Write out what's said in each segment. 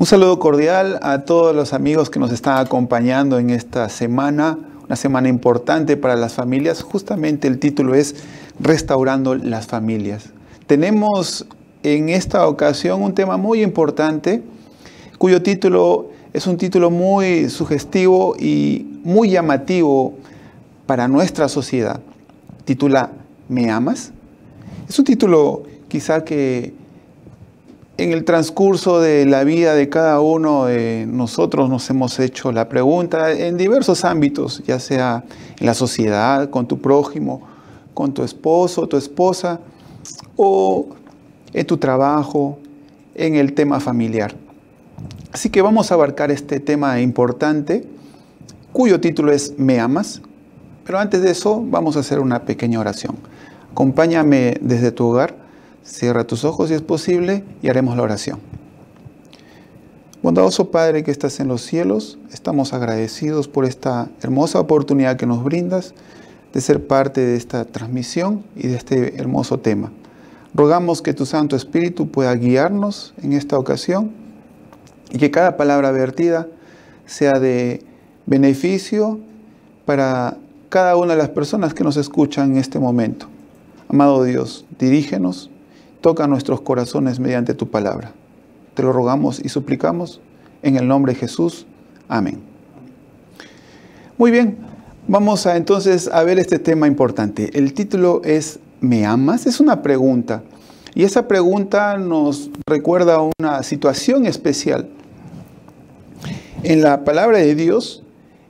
Un saludo cordial a todos los amigos que nos están acompañando en esta semana, una semana importante para las familias. Justamente el título es Restaurando las Familias. Tenemos en esta ocasión un tema muy importante, cuyo título es un título muy sugestivo y muy llamativo para nuestra sociedad. Titula ¿Me amas? Es un título quizá que en el transcurso de la vida de cada uno de nosotros nos hemos hecho la pregunta en diversos ámbitos, ya sea en la sociedad, con tu prójimo, con tu esposo, tu esposa, o en tu trabajo, en el tema familiar. Así que vamos a abarcar este tema importante, cuyo título es ¿Me amas? Pero antes de eso vamos a hacer una pequeña oración. Acompáñame desde tu hogar. Cierra tus ojos si es posible y haremos la oración. Bondadoso Padre que estás en los cielos, estamos agradecidos por esta hermosa oportunidad que nos brindas de ser parte de esta transmisión y de este hermoso tema. Rogamos que tu Santo Espíritu pueda guiarnos en esta ocasión y que cada palabra vertida sea de beneficio para cada una de las personas que nos escuchan en este momento. Amado Dios, dirígenos. Toca nuestros corazones mediante tu palabra. Te lo rogamos y suplicamos en el nombre de Jesús. Amén. Muy bien, vamos entonces a ver este tema importante. El título es ¿Me amas? Es una pregunta. Y esa pregunta nos recuerda una situación especial. En la palabra de Dios,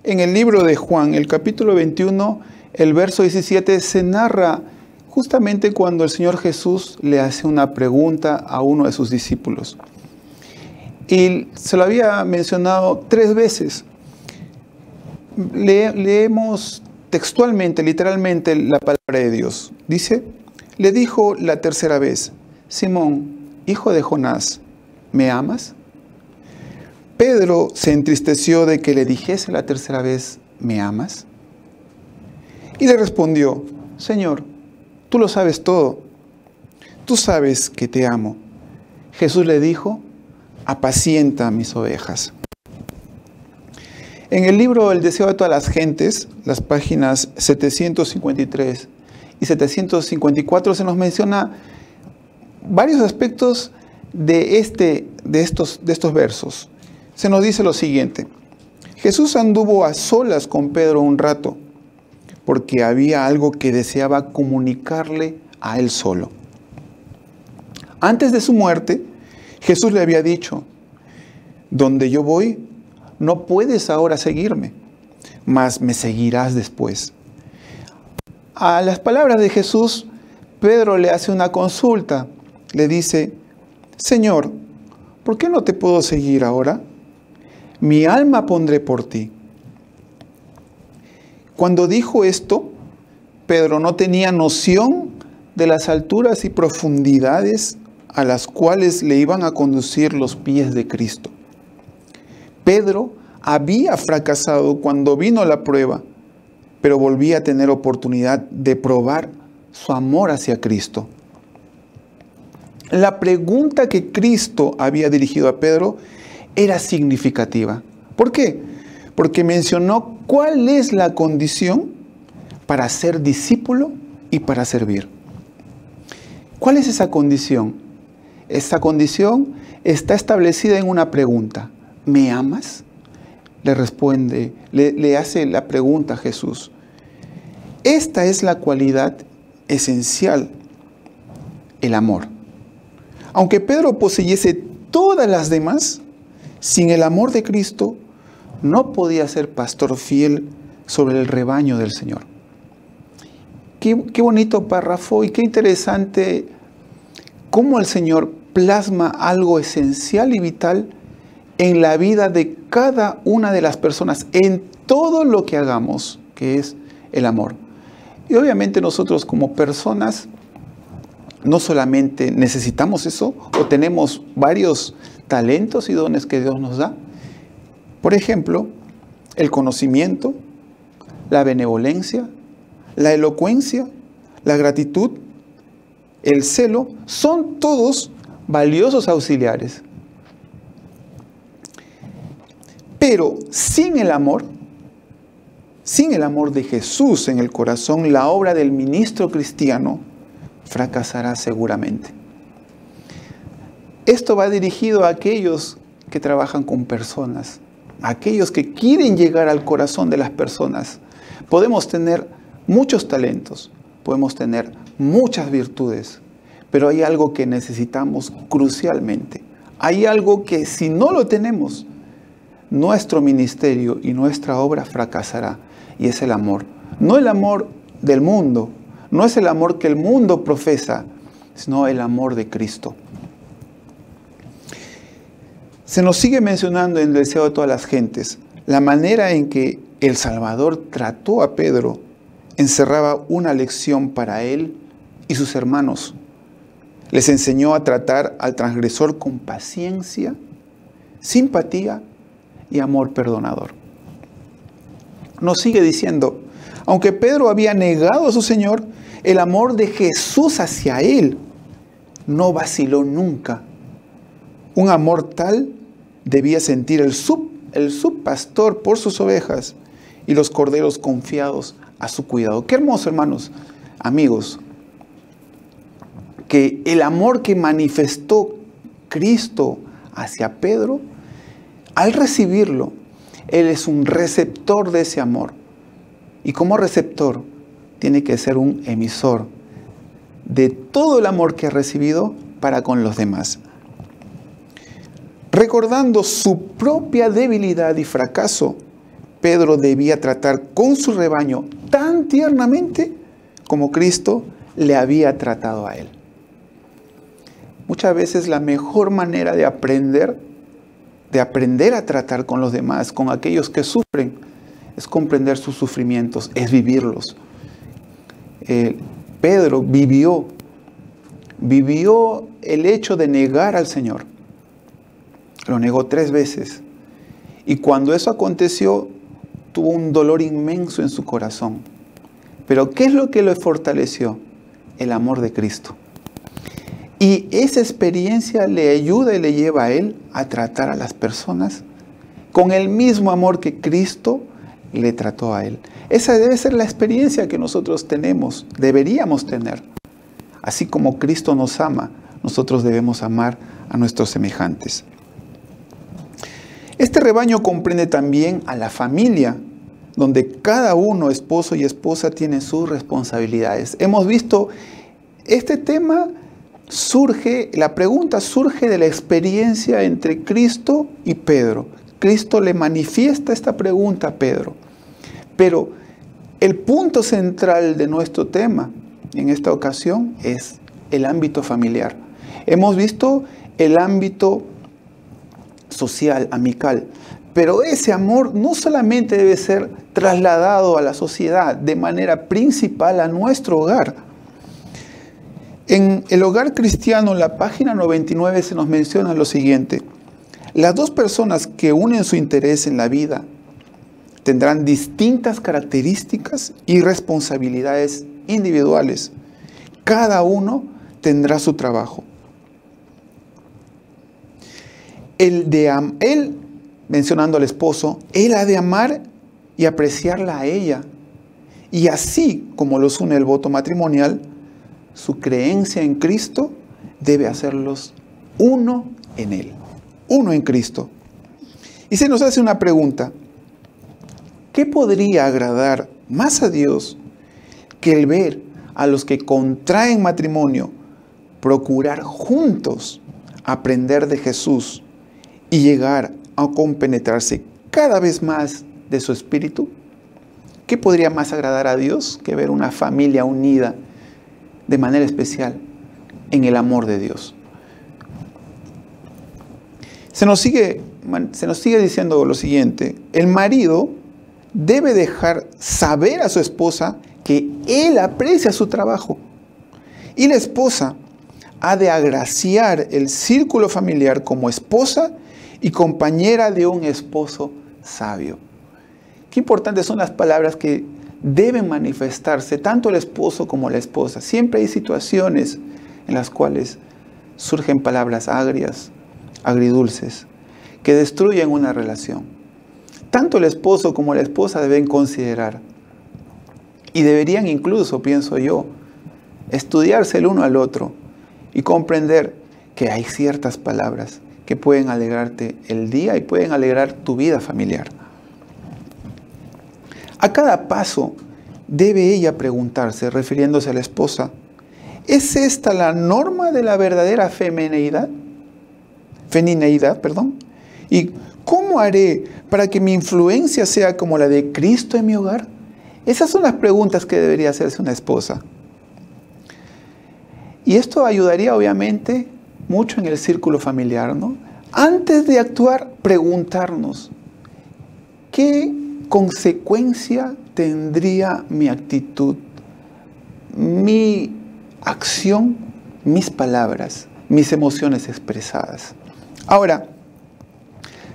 en el libro de Juan, el capítulo 21, el verso 17, se narra justamente cuando el Señor Jesús le hace una pregunta a uno de sus discípulos. Y se lo había mencionado 3 veces. Leemos textualmente, literalmente, la palabra de Dios. Dice, le dijo la tercera vez, Simón, hijo de Jonás, ¿me amas? Pedro se entristeció de que le dijese la tercera vez, ¿me amas? Y le respondió, Señor, tú lo sabes todo. Tú sabes que te amo. Jesús le dijo, apacienta mis ovejas. En el libro El deseo de todas las gentes, las páginas 753 y 754, se nos menciona varios aspectos de estos versos. Se nos dice lo siguiente. Jesús anduvo a solas con Pedro un rato, porque había algo que deseaba comunicarle a él solo. Antes de su muerte, Jesús le había dicho, donde yo voy, no puedes ahora seguirme, mas me seguirás después. A las palabras de Jesús, Pedro le hace una consulta. Le dice, Señor, ¿por qué no te puedo seguir ahora? Mi alma pondré por ti. Cuando dijo esto, Pedro no tenía noción de las alturas y profundidades a las cuales le iban a conducir los pies de Cristo. Pedro había fracasado cuando vino la prueba, pero volvía a tener oportunidad de probar su amor hacia Cristo. La pregunta que Cristo había dirigido a Pedro era significativa. ¿Por qué? Porque mencionó cuál es la condición para ser discípulo y para servir. ¿Cuál es esa condición? Esa condición está establecida en una pregunta. ¿Me amas? Le responde, le hace la pregunta a Jesús. Esta es la cualidad esencial, el amor. Aunque Pedro poseyese todas las demás, sin el amor de Cristo, no podía ser pastor fiel sobre el rebaño del Señor. Qué bonito párrafo y qué interesante cómo el Señor plasma algo esencial y vital en la vida de cada una de las personas, en todo lo que hagamos, que es el amor. Y obviamente nosotros como personas no solamente necesitamos eso, o tenemos varios talentos y dones que Dios nos da. Por ejemplo, el conocimiento, la benevolencia, la elocuencia, la gratitud, el celo, son todos valiosos auxiliares. Pero sin el amor de Jesús en el corazón, la obra del ministro cristiano fracasará seguramente. Esto va dirigido a aquellos que trabajan con personas, a aquellos que quieren llegar al corazón de las personas. Podemos tener muchos talentos, podemos tener muchas virtudes, pero hay algo que necesitamos crucialmente. Hay algo que si no lo tenemos, nuestro ministerio y nuestra obra fracasará, y es el amor. No el amor del mundo, no es el amor que el mundo profesa, sino el amor de Cristo. Se nos sigue mencionando en el deseo de todas las gentes, la manera en que el Salvador trató a Pedro encerraba una lección para él y sus hermanos. Les enseñó a tratar al transgresor con paciencia, simpatía y amor perdonador. Nos sigue diciendo, aunque Pedro había negado a su Señor, el amor de Jesús hacia él no vaciló nunca. Un amor tal debía sentir el subpastor por sus ovejas y los corderos confiados a su cuidado. Qué hermoso, hermanos, amigos, que el amor que manifestó Cristo hacia Pedro, al recibirlo, Él es un receptor de ese amor. Y como receptor, tiene que ser un emisor de todo el amor que ha recibido para con los demás. Recordando su propia debilidad y fracaso, Pedro debía tratar con su rebaño tan tiernamente como Cristo le había tratado a él. Muchas veces la mejor manera de aprender a tratar con los demás, con aquellos que sufren, es comprender sus sufrimientos, es vivirlos. Pedro vivió el hecho de negar al Señor. Lo negó 3 veces. Y cuando eso aconteció, tuvo un dolor inmenso en su corazón. Pero ¿qué es lo que lo fortaleció? El amor de Cristo. Y esa experiencia le ayuda y le lleva a él a tratar a las personas con el mismo amor que Cristo le trató a él. Esa debe ser la experiencia que nosotros tenemos, deberíamos tener. Así como Cristo nos ama, nosotros debemos amar a nuestros semejantes. Este rebaño comprende también a la familia, donde cada uno, esposo y esposa, tiene sus responsabilidades. Hemos visto este tema. La pregunta surge de la experiencia entre Cristo y Pedro. Cristo le manifiesta esta pregunta a Pedro. Pero el punto central de nuestro tema en esta ocasión es el ámbito familiar. Hemos visto el ámbito social, amical, pero ese amor no solamente debe ser trasladado a la sociedad, de manera principal a nuestro hogar. En el hogar cristiano, en la página 99, se nos menciona lo siguiente. Las 2 personas que unen su interés en la vida tendrán distintas características y responsabilidades individuales. Cada uno tendrá su trabajo. Él, mencionando al esposo, él ha de amar y apreciarla a ella. Y así como los une el voto matrimonial, su creencia en Cristo debe hacerlos uno en Él, uno en Cristo. Y se nos hace una pregunta: ¿qué podría agradar más a Dios que el ver a los que contraen matrimonio procurar juntos aprender de Jesús y llegar a compenetrarse cada vez más de su espíritu? ¿Qué podría más agradar a Dios que ver una familia unida de manera especial en el amor de Dios? Se nos sigue diciendo lo siguiente: el marido debe dejar saber a su esposa que él aprecia su trabajo, y la esposa ha de agraciar el círculo familiar como esposa y compañera de un esposo sabio. Qué importantes son las palabras que deben manifestarse tanto el esposo como la esposa. Siempre hay situaciones en las cuales surgen palabras agrias, agridulces, que destruyen una relación. tanto el esposo como la esposa deben considerar. Y deberían incluso, pienso yo, estudiarse el uno al otro y comprender que hay ciertas palabras que pueden alegrarte el día y pueden alegrar tu vida familiar. A cada paso debe ella preguntarse, refiriéndose a la esposa, ¿es esta la norma de la verdadera femineidad? ¿Y cómo haré para que mi influencia sea como la de Cristo en mi hogar? Esas son las preguntas que debería hacerse una esposa. Y esto ayudaría obviamente mucho en el círculo familiar, ¿no? Antes de actuar, preguntarnos, ¿qué consecuencia tendría mi actitud, mi acción, mis palabras, mis emociones expresadas? Ahora,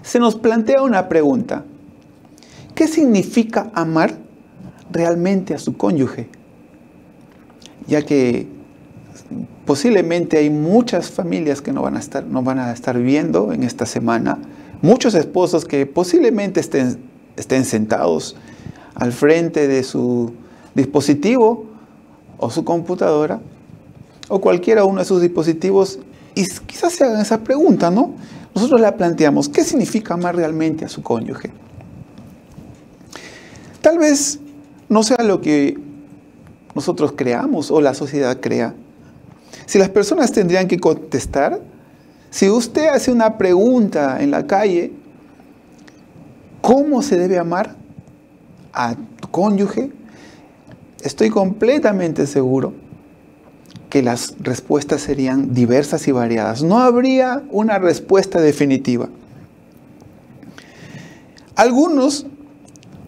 se nos plantea una pregunta. ¿Qué significa amar realmente a su cónyuge? Ya que posiblemente hay muchas familias que nos van a estar viendo en esta semana, muchos esposos que posiblemente estén sentados al frente de su dispositivo o su computadora o cualquiera uno de sus dispositivos y quizás se hagan esa pregunta, ¿no? Nosotros la planteamos, ¿qué significa amar realmente a su cónyuge? Tal vez no sea lo que nosotros creamos o la sociedad crea. Si las personas tendrían que contestar, si usted hace una pregunta en la calle, ¿cómo se debe amar a tu cónyuge? Estoy completamente seguro que las respuestas serían diversas y variadas. No habría una respuesta definitiva. Algunos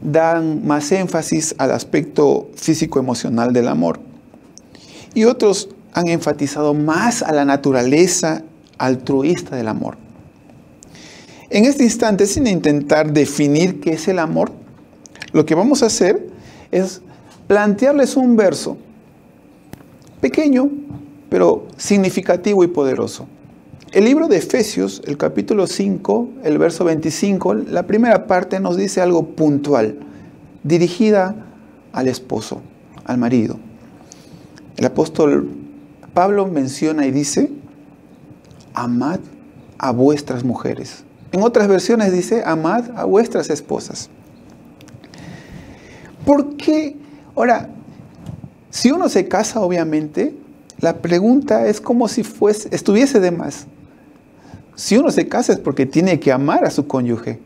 dan más énfasis al aspecto físico-emocional del amor y otros han enfatizado más a la naturaleza altruista del amor. En este instante, sin intentar definir qué es el amor, lo que vamos a hacer es plantearles un verso pequeño, pero significativo y poderoso. El libro de Efesios, el capítulo 5, el verso 25, la primera parte nos dice algo puntual, dirigida al esposo, al marido. El apóstol Pablo menciona y dice, amad a vuestras mujeres. En otras versiones dice, amad a vuestras esposas. ¿Por qué? Ahora, si uno se casa, obviamente, la pregunta es como si estuviese de más. Si uno se casa es porque tiene que amar a su cónyuge.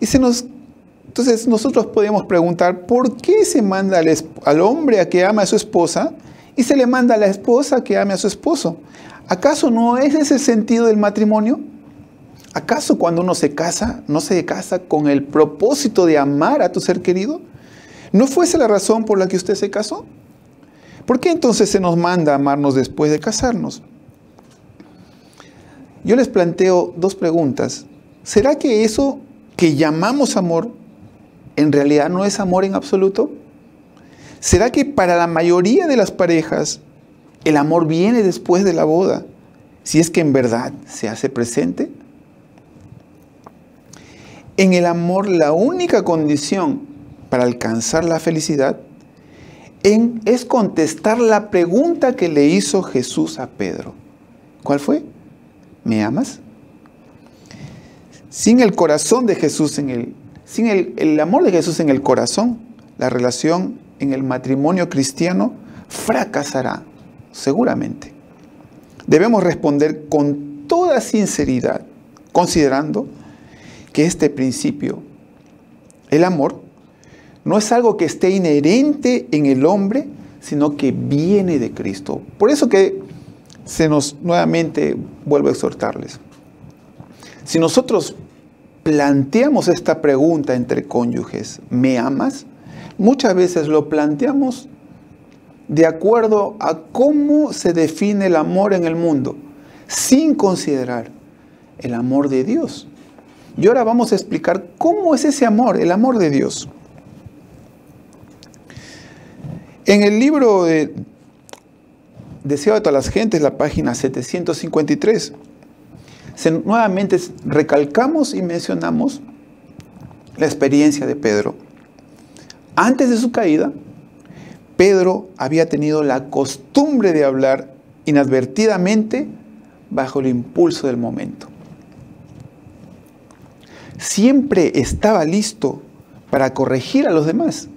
Entonces nosotros podemos preguntar, ¿por qué se manda al hombre a que ame a su esposa y se le manda a la esposa a que ame a su esposo? ¿Acaso no es ese el sentido del matrimonio? ¿Acaso cuando uno se casa, no se casa con el propósito de amar a tu ser querido? ¿No fuese la razón por la que usted se casó? ¿Por qué entonces se nos manda a amarnos después de casarnos? Yo les planteo dos preguntas. ¿Será que eso que llamamos amor en realidad no es amor en absoluto? ¿Será que para la mayoría de las parejas el amor viene después de la boda, si es que en verdad se hace presente? En el amor, la única condición para alcanzar la felicidad es contestar la pregunta que le hizo Jesús a Pedro. ¿Cuál fue? ¿Me amas? Sin el corazón de Jesús, sin el amor de Jesús en el corazón, la relación en el matrimonio cristiano fracasará, seguramente. Debemos responder con toda sinceridad, considerando que este principio, el amor, no es algo que esté inherente en el hombre, sino que viene de Cristo. Por eso que nuevamente vuelvo a exhortarles. Si nosotros planteamos esta pregunta entre cónyuges, ¿me amas? Muchas veces lo planteamos de acuerdo a cómo se define el amor en el mundo, sin considerar el amor de Dios. Y ahora vamos a explicar cómo es ese amor, el amor de Dios. En el libro de Deseo de todas las gentes, la página 753, nuevamente recalcamos y mencionamos la experiencia de Pedro. Antes de su caída, Pedro había tenido la costumbre de hablar inadvertidamente bajo el impulso del momento. Siempre estaba listo para corregir a los demás,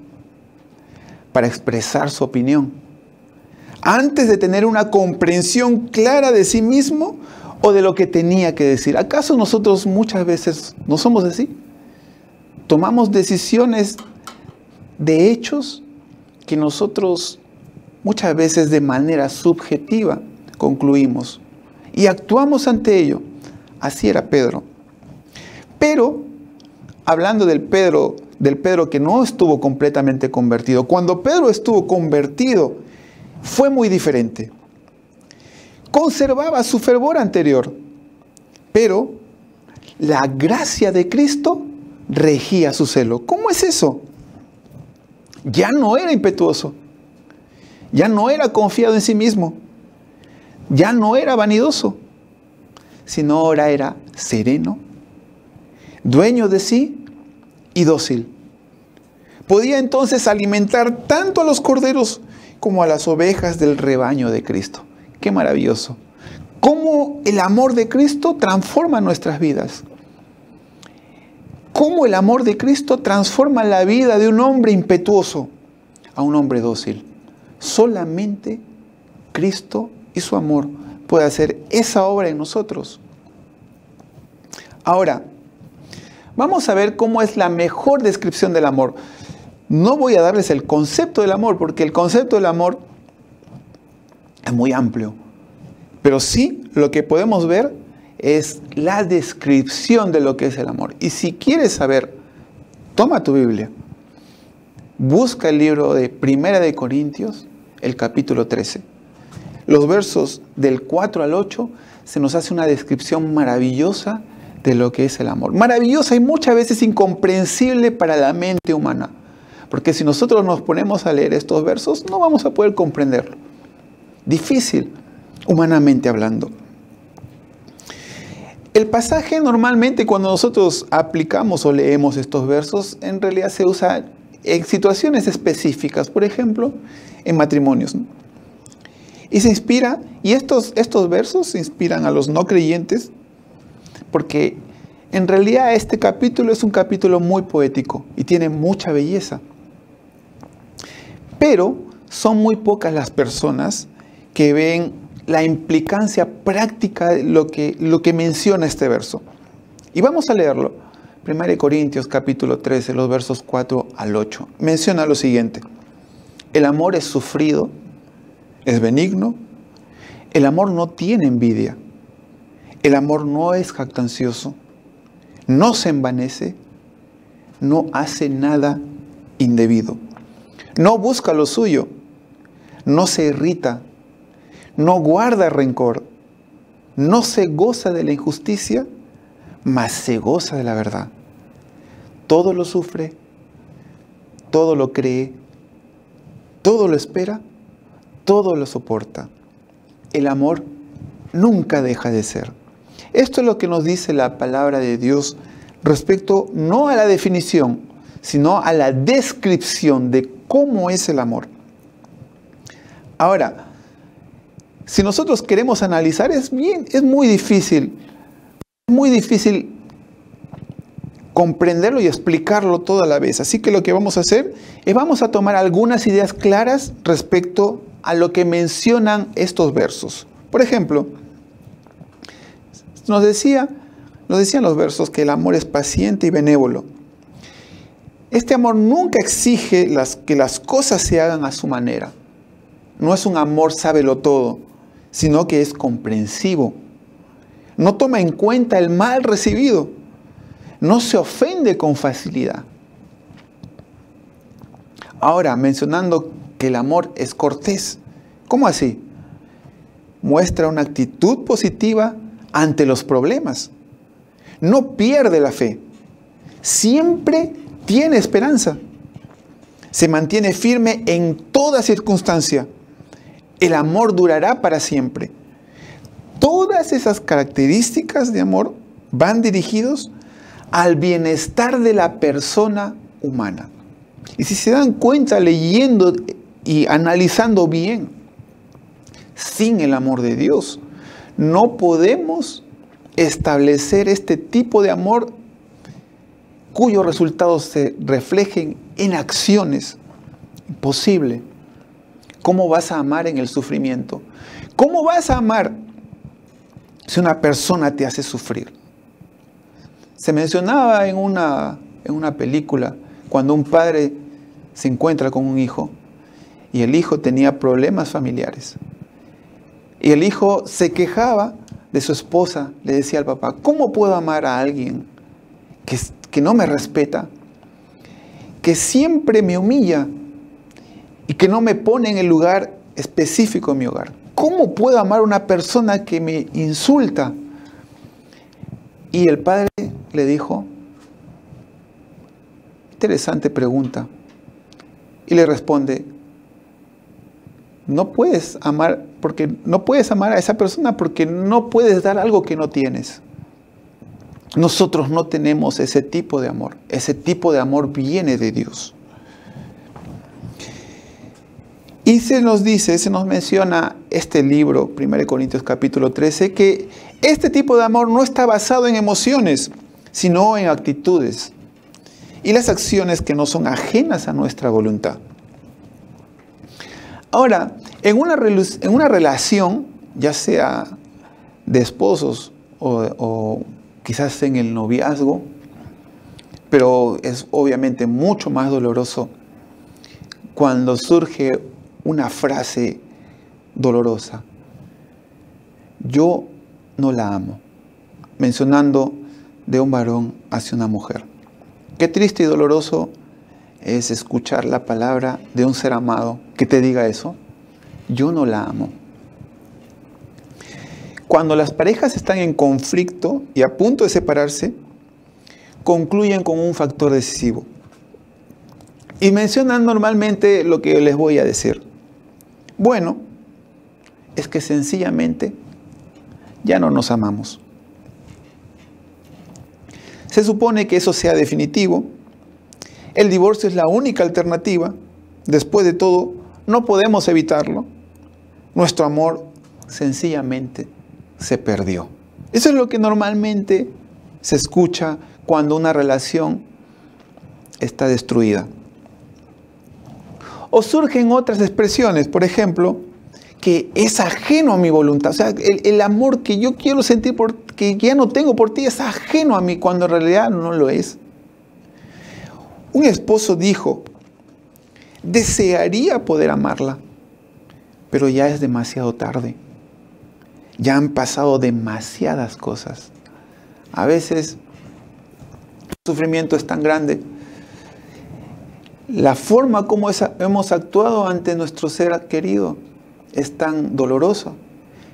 para expresar su opinión, antes de tener una comprensión clara de sí mismo o de lo que tenía que decir. ¿Acaso nosotros muchas veces no somos así? Tomamos decisiones de hechos que nosotros muchas veces de manera subjetiva concluimos y actuamos ante ello. Así era Pedro. Pero, hablando del Pedro que no estuvo completamente convertido, cuando Pedro estuvo convertido, fue muy diferente. Conservaba su fervor anterior, pero la gracia de Cristo regía su celo. ¿Cómo es eso? Ya no era impetuoso, ya no era confiado en sí mismo, ya no era vanidoso, sino ahora era sereno, dueño de sí y dócil. Podía entonces alimentar tanto a los corderos como a las ovejas del rebaño de Cristo. ¡Qué maravilloso! Cómo el amor de Cristo transforma nuestras vidas. Cómo el amor de Cristo transforma la vida de un hombre impetuoso a un hombre dócil. Solamente Cristo y su amor puede hacer esa obra en nosotros. Ahora, vamos a ver cómo es la mejor descripción del amor. No voy a darles el concepto del amor, porque el concepto del amor es muy amplio. Pero sí, lo que podemos ver es la descripción de lo que es el amor. Y si quieres saber, toma tu Biblia, busca el libro de Primera de Corintios, el capítulo 13. Los versos del 4 al 8 se nos hace una descripción maravillosa de lo que es el amor. Maravillosa y muchas veces incomprensible para la mente humana. Porque si nosotros nos ponemos a leer estos versos, no vamos a poder comprenderlo. Difícil, humanamente hablando. El pasaje normalmente cuando nosotros aplicamos o leemos estos versos, en realidad se usa en situaciones específicas, por ejemplo, en matrimonios, ¿no? Y se inspira, y estos versos se inspiran a los no creyentes, porque en realidad este capítulo es un capítulo muy poético y tiene mucha belleza. Pero son muy pocas las personas que ven la implicancia práctica de lo que menciona este verso. Y vamos a leerlo. 1 Corintios capítulo 13, los versos 4 al 8. Menciona lo siguiente. El amor es sufrido, es benigno. El amor no tiene envidia. El amor no es jactancioso. No se envanece. No hace nada indebido. No busca lo suyo. No se irrita. No guarda rencor. No se goza de la injusticia, mas se goza de la verdad. Todo lo sufre, todo lo cree, todo lo espera, todo lo soporta. El amor nunca deja de ser. Esto es lo que nos dice la palabra de Dios respecto no a la definición, sino a la descripción de cómo es el amor. Ahora, si nosotros queremos analizar, es muy difícil comprenderlo y explicarlo todo a la vez. Así que lo que vamos a hacer es vamos a tomar algunas ideas claras respecto a lo que mencionan estos versos. Por ejemplo, nos decían los versos que el amor es paciente y benévolo. Este amor nunca exige que las cosas se hagan a su manera. No es un amor sábelo todo, sino que es comprensivo. No toma en cuenta el mal recibido. No se ofende con facilidad. Ahora, mencionando que el amor es cortés. ¿Cómo así? Muestra una actitud positiva ante los problemas. No pierde la fe. Siempre tiene esperanza. Se mantiene firme en toda circunstancia. El amor durará para siempre. Todas esas características de amor van dirigidos al bienestar de la persona humana. Y si se dan cuenta leyendo y analizando bien, sin el amor de Dios, no podemos establecer este tipo de amor cuyos resultados se reflejen en acciones. Imposible. ¿Cómo vas a amar en el sufrimiento? ¿Cómo vas a amar si una persona te hace sufrir? Se mencionaba en una película cuando un padre se encuentra con un hijo y el hijo tenía problemas familiares. Y el hijo se quejaba de su esposa, le decía al papá, ¿cómo puedo amar a alguien que no me respeta, que siempre me humilla y que no me pone en el lugar específico en mi hogar? ¿Cómo puedo amar a una persona que me insulta? Y el padre le dijo, interesante pregunta, y le responde, no puedes amar a esa persona porque no puedes dar algo que no tienes. Nosotros no tenemos ese tipo de amor. Ese tipo de amor viene de Dios. Y se nos menciona este libro, 1 Corintios capítulo 13, que este tipo de amor no está basado en emociones, sino en actitudes y las acciones que no son ajenas a nuestra voluntad. Ahora, en una relación, ya sea de esposos o quizás en el noviazgo, pero es obviamente mucho más doloroso cuando surge una frase dolorosa. Yo no la amo. Mencionando de un varón hacia una mujer. Qué triste y doloroso es escuchar la palabra de un ser amado que te diga eso. Yo no la amo. Cuando las parejas están en conflicto y a punto de separarse, concluyen con un factor decisivo. Y mencionan normalmente lo que les voy a decir. Bueno, es que sencillamente ya no nos amamos. Se supone que eso sea definitivo. El divorcio es la única alternativa. Después de todo, no podemos evitarlo. Nuestro amor sencillamente se perdió. Eso es lo que normalmente se escucha cuando una relación está destruida. O surgen otras expresiones, por ejemplo, que es ajeno a mi voluntad. O sea, el amor que yo quiero sentir, que ya no tengo por ti, es ajeno a mí, cuando en realidad no lo es. Un esposo dijo, desearía poder amarla, pero ya es demasiado tarde. Ya han pasado demasiadas cosas. A veces el sufrimiento es tan grande. La forma como hemos actuado ante nuestro ser querido es tan dolorosa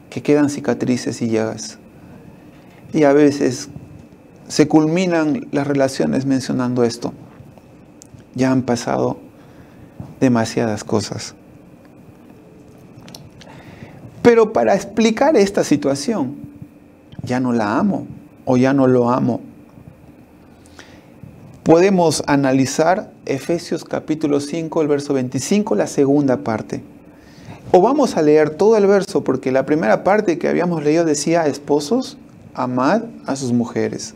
que quedan cicatrices y llagas. Y a veces se culminan las relaciones mencionando esto. Ya han pasado demasiadas cosas. Pero para explicar esta situación, ya no la amo o ya no lo amo, podemos analizar Efesios capítulo 5, el verso 25, la segunda parte. O vamos a leer todo el verso, porque la primera parte que habíamos leído decía, esposos, amad a sus mujeres.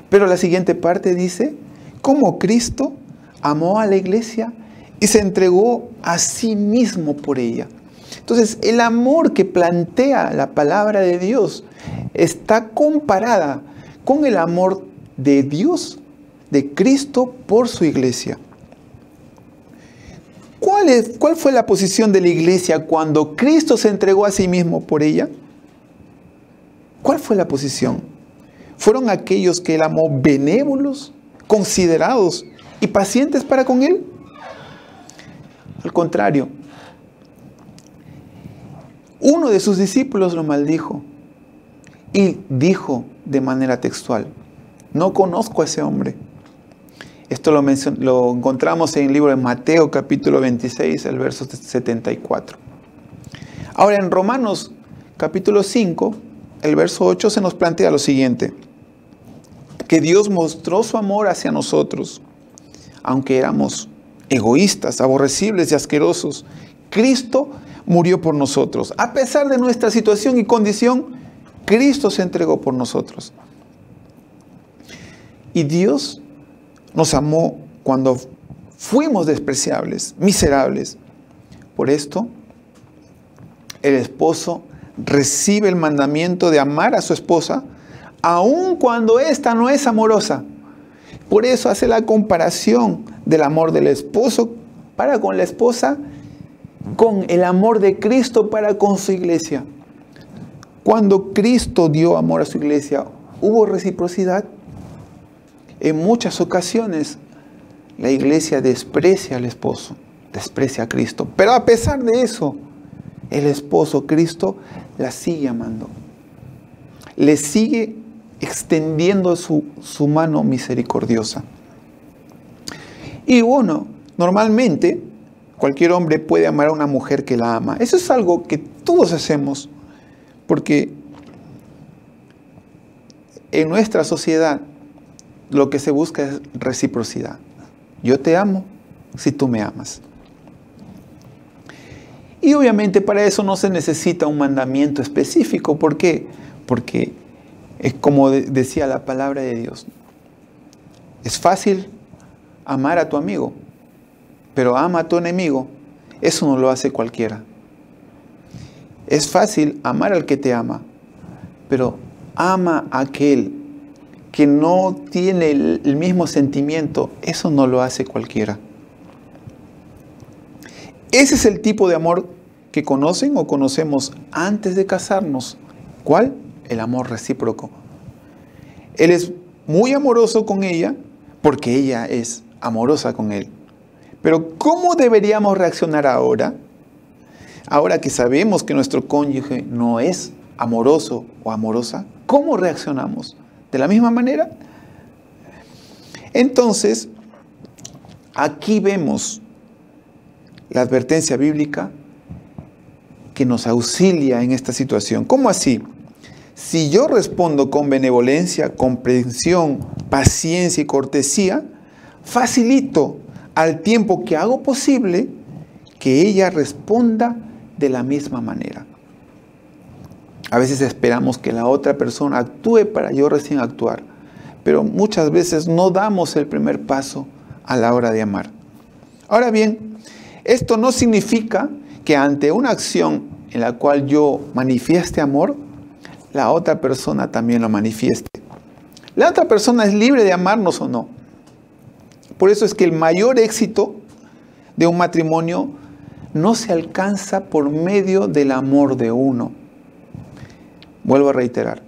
Pero la siguiente parte dice, como Cristo amó a la iglesia y se entregó a sí mismo por ella. Entonces, el amor que plantea la palabra de Dios está comparada con el amor de Dios, de Cristo por su iglesia. ¿Cuál fue la posición de la iglesia cuando Cristo se entregó a sí mismo por ella? ¿Cuál fue la posición? ¿Fueron aquellos que él amó benévolos, considerados y pacientes para con él? Al contrario, uno de sus discípulos lo maldijo y dijo de manera textual, no conozco a ese hombre. Esto lo encontramos en el libro de Mateo capítulo 26, el verso 74. Ahora en Romanos capítulo 5, el verso 8 se nos plantea lo siguiente. que Dios mostró su amor hacia nosotros. Aunque éramos egoístas, aborrecibles y asquerosos, Cristo murió por nosotros. A pesar de nuestra situación y condición, Cristo se entregó por nosotros. Y Dios nos amó cuando fuimos despreciables, miserables. Por esto, el esposo recibe el mandamiento de amar a su esposa, aun cuando ésta no es amorosa. Por eso hace la comparación del amor del esposo para con la esposa, con el amor de Cristo para con su iglesia. Cuando Cristo dio amor a su iglesia, ¿hubo reciprocidad? En muchas ocasiones, la iglesia desprecia al esposo, desprecia a Cristo. Pero a pesar de eso, el esposo Cristo la sigue amando. Le sigue extendiendo su mano misericordiosa. Y bueno, normalmente cualquier hombre puede amar a una mujer que la ama. Eso es algo que todos hacemos, porque en nuestra sociedad lo que se busca es reciprocidad. Yo te amo si tú me amas. Y obviamente para eso no se necesita un mandamiento específico. ¿Por qué? Porque es como decía la palabra de Dios. Es fácil amar a tu amigo, pero ama a tu enemigo. Eso no lo hace cualquiera. Es fácil amar al que te ama, pero ama a aquel que no tiene el mismo sentimiento. Eso no lo hace cualquiera. Ese es el tipo de amor que conocen o conocemos antes de casarnos. ¿Cuál? El amor recíproco. Él es muy amoroso con ella porque ella es amorosa con él. Pero ¿cómo deberíamos reaccionar ahora? Ahora que sabemos que nuestro cónyuge no es amoroso o amorosa, ¿cómo reaccionamos? ¿De la misma manera? Entonces, aquí vemos la advertencia bíblica que nos auxilia en esta situación. ¿Cómo así? Si yo respondo con benevolencia, comprensión, paciencia y cortesía, facilito al tiempo que hago posible que ella responda de la misma manera. A veces esperamos que la otra persona actúe para yo recién actuar, pero muchas veces no damos el primer paso a la hora de amar. Ahora bien, esto no significa que ante una acción en la cual yo manifieste amor, la otra persona también lo manifieste. La otra persona es libre de amarnos o no. Por eso es que el mayor éxito de un matrimonio no se alcanza por medio del amor de uno. Vuelvo a reiterar.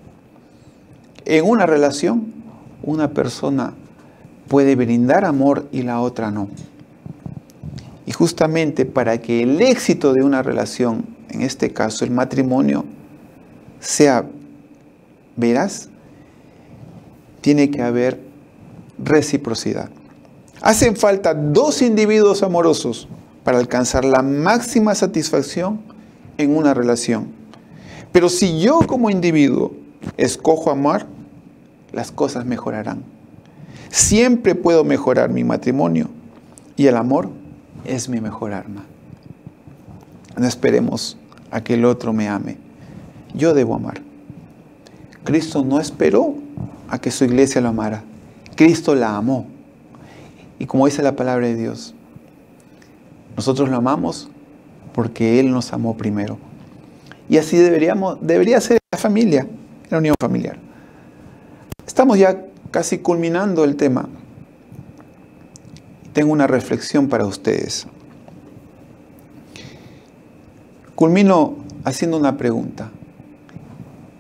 En una relación, una persona puede brindar amor y la otra no. Y justamente para que el éxito de una relación, en este caso el matrimonio, sea veraz, tiene que haber reciprocidad. Hacen falta dos individuos amorosos para alcanzar la máxima satisfacción en una relación. Pero si yo como individuo escojo amar, las cosas mejorarán. Siempre puedo mejorar mi matrimonio y el amor es mi mejor arma. No esperemos a que el otro me ame. Yo debo amar. Cristo no esperó a que su iglesia lo amara. Cristo la amó. Y como dice la palabra de Dios, nosotros lo amamos porque Él nos amó primero. Y así debería ser la familia, la unión familiar. Estamos ya casi culminando el tema. Tengo una reflexión para ustedes. Culmino haciendo una pregunta.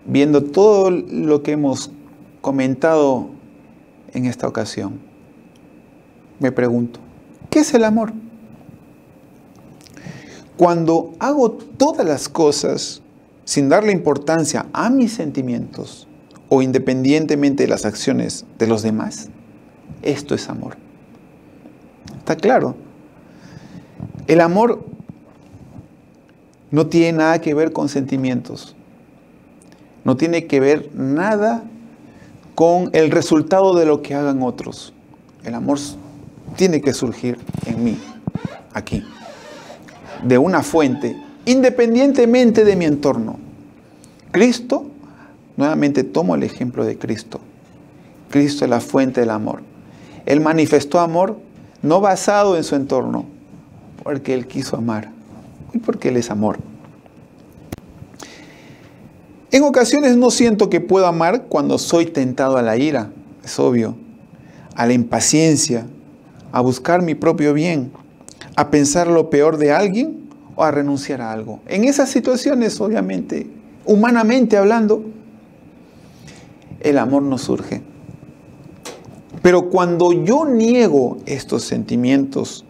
Viendo todo lo que hemos comentado en esta ocasión, me pregunto, ¿qué es el amor? Cuando hago todas las cosas sin darle importancia a mis sentimientos o independientemente de las acciones de los demás, esto es amor. ¿Está claro? El amor no tiene nada que ver con sentimientos. No tiene que ver nada con el resultado de lo que hagan otros. El amor tiene que surgir en mí, aquí, de una fuente, independientemente de mi entorno. Cristo, nuevamente tomo el ejemplo de Cristo. Cristo es la fuente del amor. Él manifestó amor no basado en su entorno, porque Él quiso amar y porque Él es amor. En ocasiones no siento que puedo amar cuando soy tentado a la ira, es obvio, a la impaciencia, a buscar mi propio bien, a pensar lo peor de alguien o a renunciar a algo. En esas situaciones, obviamente, humanamente hablando, el amor no surge. Pero cuando yo niego estos sentimientos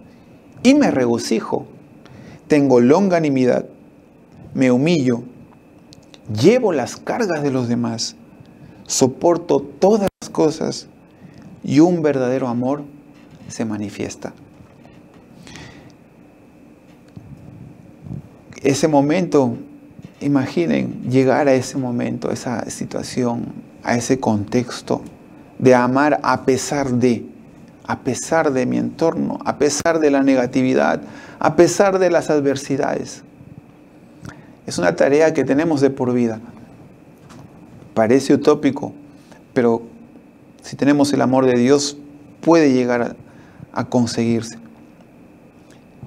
y me regocijo, tengo longanimidad, me humillo, llevo las cargas de los demás, soporto todas las cosas y un verdadero amor se manifiesta. Ese momento, imaginen llegar a ese momento, a esa situación, a ese contexto de amar a pesar de mi entorno, a pesar de la negatividad, a pesar de las adversidades. Es una tarea que tenemos de por vida. Parece utópico, pero si tenemos el amor de Dios, puede llegar a conseguirse.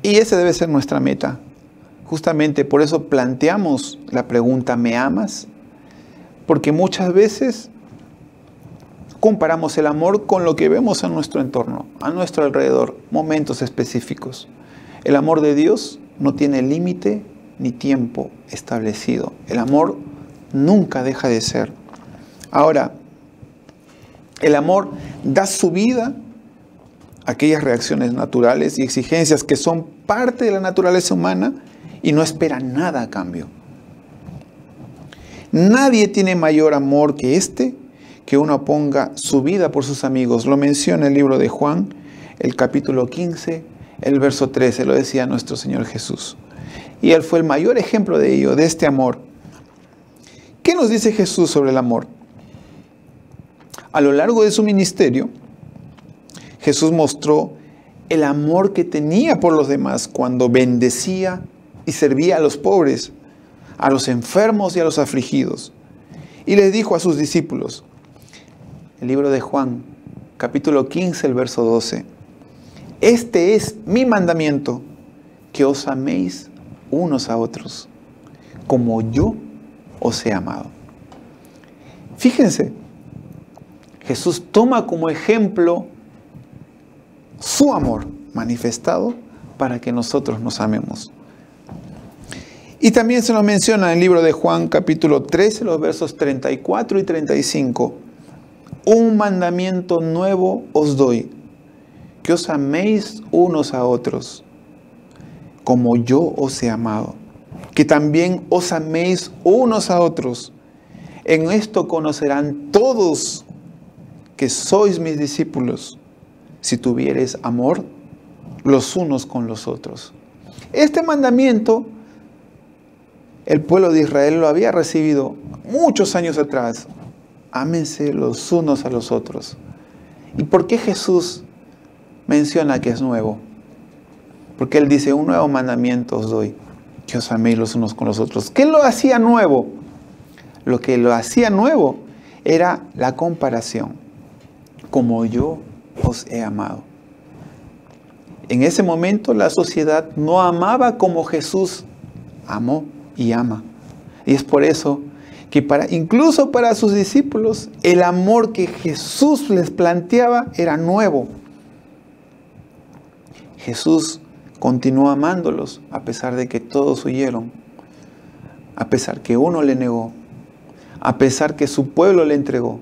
Y esa debe ser nuestra meta. Justamente por eso planteamos la pregunta, ¿me amas? Porque muchas veces comparamos el amor con lo que vemos a nuestro entorno, a nuestro alrededor, momentos específicos. El amor de Dios no tiene límite ni tiempo establecido. El amor nunca deja de ser. Ahora, el amor da su vida a aquellas reacciones naturales y exigencias que son parte de la naturaleza humana y no espera nada a cambio. Nadie tiene mayor amor que este, que uno ponga su vida por sus amigos. Lo menciona el libro de Juan, el capítulo 15, el verso 13, lo decía nuestro Señor Jesús. Y Él fue el mayor ejemplo de ello, de este amor. ¿Qué nos dice Jesús sobre el amor? A lo largo de su ministerio, Jesús mostró el amor que tenía por los demás cuando bendecía y servía a los pobres, a los enfermos y a los afligidos. Y les dijo a sus discípulos, el libro de Juan, capítulo 15, el verso 12, este es mi mandamiento, que os améis unos a otros, como yo os he amado. Fíjense, Jesús toma como ejemplo su amor manifestado para que nosotros nos amemos. Y también se nos menciona en el libro de Juan capítulo 13, los versos 34 y 35. Un mandamiento nuevo os doy, que os améis unos a otros, como yo os he amado, que también os améis unos a otros. En esto conocerán todos que sois mis discípulos, si tuviereis amor los unos con los otros. Este mandamiento, el pueblo de Israel lo había recibido muchos años atrás. Ámense los unos a los otros. ¿Y por qué Jesús menciona que es nuevo? Porque Él dice, un nuevo mandamiento os doy, que os améis los unos con los otros. ¿Qué lo hacía nuevo? Lo que lo hacía nuevo era la comparación. Como yo os he amado. En ese momento la sociedad no amaba como Jesús amó y ama. Y es por eso que incluso para sus discípulos el amor que Jesús les planteaba era nuevo. Jesús continuó amándolos a pesar de que todos huyeron, a pesar que uno le negó, a pesar que su pueblo le entregó,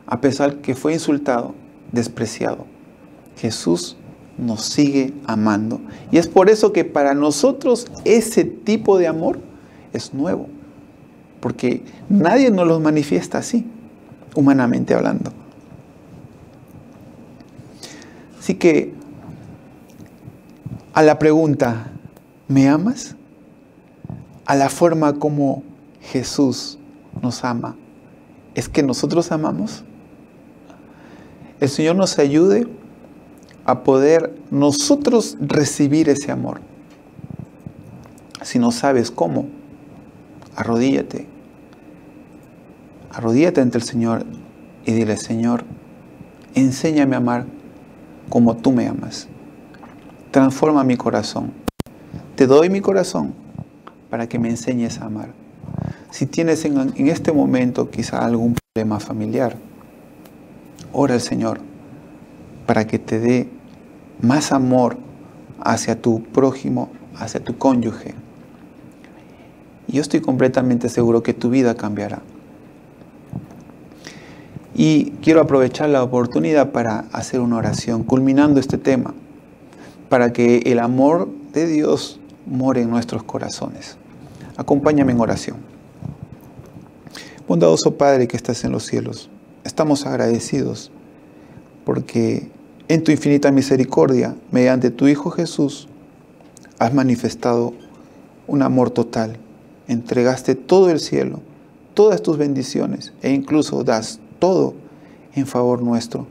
a pesar que fue insultado, despreciado. Jesús nos sigue amando. Y es por eso que para nosotros ese tipo de amor es nuevo. Porque nadie nos lo manifiesta así, humanamente hablando. Así que, a la pregunta, ¿me amas? A la forma como Jesús nos ama, ¿es que nosotros amamos? el Señor nos ayude a poder nosotros recibir ese amor. Si no sabes cómo, arrodíllate. Arrodíllate ante el Señor y dile: Señor, enséñame a amar como tú me amas. Transforma mi corazón. Te doy mi corazón para que me enseñes a amar. Si tienes en este momento quizá algún problema familiar, ora al Señor para que te dé más amor hacia tu prójimo, hacia tu cónyuge. Y yo estoy completamente seguro que tu vida cambiará. Y quiero aprovechar la oportunidad para hacer una oración, culminando este tema, para que el amor de Dios more en nuestros corazones. Acompáñame en oración. Bondadoso Padre que estás en los cielos, estamos agradecidos porque en tu infinita misericordia, mediante tu Hijo Jesús, has manifestado un amor total. Entregaste todo el cielo, todas tus bendiciones e incluso das todo en favor nuestro.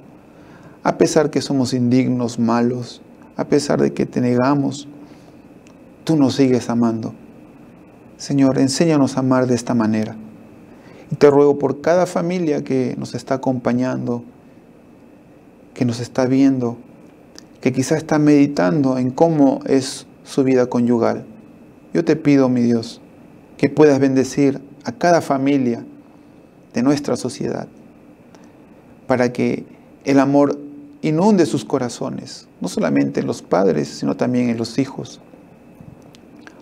A pesar que somos indignos, malos, a pesar de que te negamos, tú nos sigues amando. Señor, enséñanos a amar de esta manera. Y te ruego por cada familia que nos está acompañando, que nos está viendo, que quizá está meditando en cómo es su vida conyugal. Yo te pido, mi Dios, que puedas bendecir a cada familia de nuestra sociedad, para que el amor inunde sus corazones, no solamente en los padres, sino también en los hijos.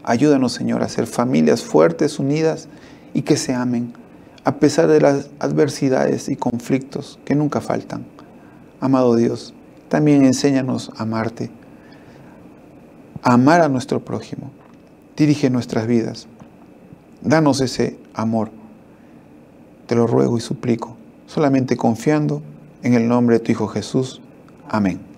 Ayúdanos, Señor, a ser familias fuertes, unidas y que se amen, a pesar de las adversidades y conflictos que nunca faltan. Amado Dios, también enséñanos a amarte, a amar a nuestro prójimo. Dirige nuestras vidas. Danos ese amor. Te lo ruego y suplico, solamente confiando en el nombre de tu Hijo Jesús. Amén.